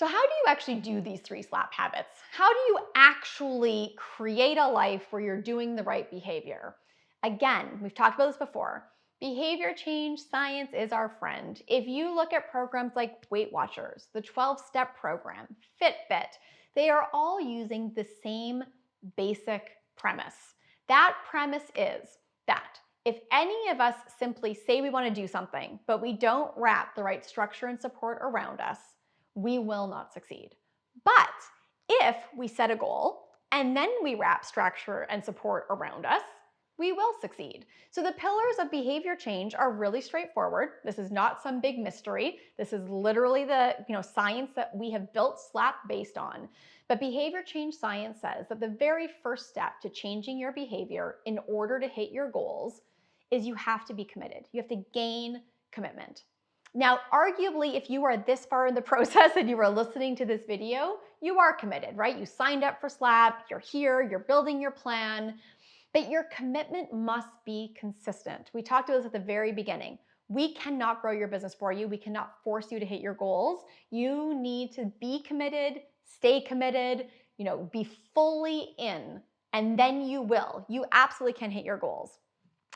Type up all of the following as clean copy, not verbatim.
So how do you actually do these 3 SLAP habits? How do you actually create a life where you're doing the right behavior? Again, we've talked about this before. Behavior change science is our friend. If you look at programs like Weight Watchers, the 12-step program, Fitbit, they are all using the same basic premise. That premise is that if any of us simply say we want to do something, but we don't wrap the right structure and support around us, we will not succeed. But if we set a goal and then we wrap structure and support around us, we will succeed. So the pillars of behavior change are really straightforward. This is not some big mystery. This is literally the science that we have built SLAP based on. But behavior change science says that the very first step to changing your behavior in order to hit your goals is you have to be committed. You have to gain commitment. Now, arguably, if you are this far in the process and you are listening to this video, you are committed, right? You signed up for SLAP, you're here, you're building your plan, but your commitment must be consistent. We talked about this at the very beginning. We cannot grow your business for you. We cannot force you to hit your goals. You need to be committed, stay committed, be fully in, and then you will. You absolutely can hit your goals.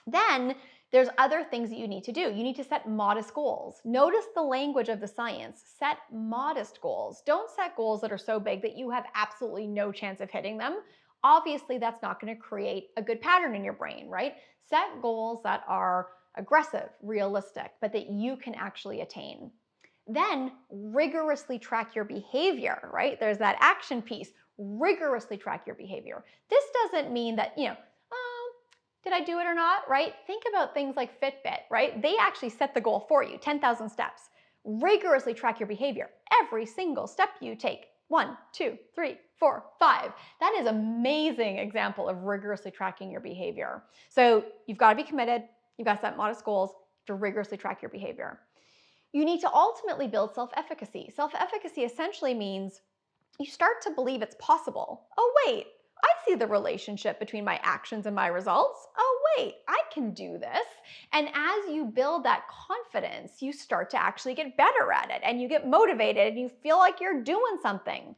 Then there's other things that you need to do. You need to set modest goals. Notice the language of the science. Set modest goals. Don't set goals that are so big that you have absolutely no chance of hitting them. Obviously, that's not going to create a good pattern in your brain, right? Set goals that are aggressive, realistic, but that you can actually attain. Then rigorously track your behavior, right? There's that action piece. Rigorously track your behavior. This doesn't mean that, did I do it or not, right? Think about things like Fitbit, right? They actually set the goal for you, 10,000 steps. Rigorously track your behavior. Every single step you take. 1, 2, 3, 4, 5. That is an amazing example of rigorously tracking your behavior. So you've got to be committed. You've got to set modest goals to rigorously track your behavior. You need to ultimately build self-efficacy. Self-efficacy essentially means you start to believe it's possible. Oh, wait. I see the relationship between my actions and my results. Oh, wait, I can do this. And as you build that confidence, you start to actually get better at it and you get motivated and you feel like you're doing something.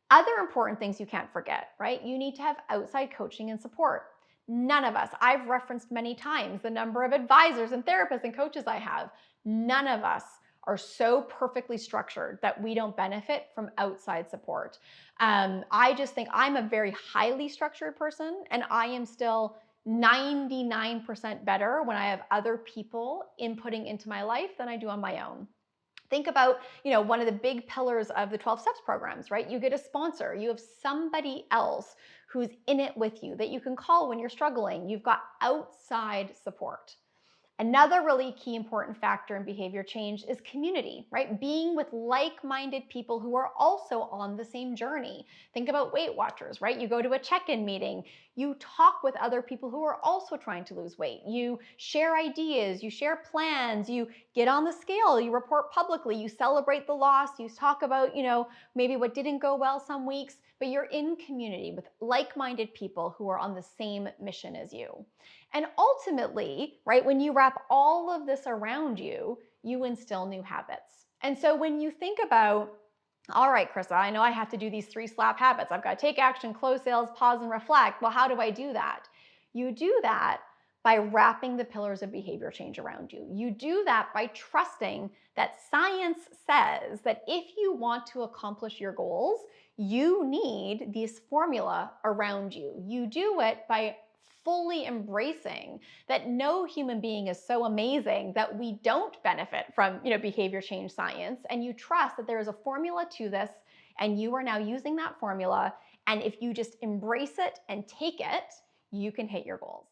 Other important things you can't forget, right? You need to have outside coaching and support. None of us, I've referenced many times the number of advisors and therapists and coaches I have. None of us are so perfectly structured that we don't benefit from outside support. I just think I'm a very highly structured person and I am still 99% better when I have other people inputting into my life than I do on my own. Think about, one of the big pillars of the 12 steps programs, right? You get a sponsor, you have somebody else who's in it with you that you can call when you're struggling. You've got outside support. Another really key important factor in behavior change is community, right? Being with like-minded people who are also on the same journey. Think about Weight Watchers, right? You go to a check-in meeting, you talk with other people who are also trying to lose weight. You share ideas, you share plans, you get on the scale, you report publicly, you celebrate the loss, you talk about, maybe what didn't go well some weeks, but you're in community with like-minded people who are on the same mission as you. And ultimately, right, when you wrap all of this around you, you instill new habits. And so when you think about, all right, Krista, I know I have to do these 3 SLAP habits. I've got to take action, close sales, pause, and reflect. Well, how do I do that? You do that by wrapping the pillars of behavior change around you. You do that by trusting that science says that if you want to accomplish your goals, you need this formula around you. You do it by fully embracing that no human being is so amazing that we don't benefit from, behavior change science, and you trust that there is a formula to this and you are now using that formula, and if you just embrace it and take it, you can hit your goals.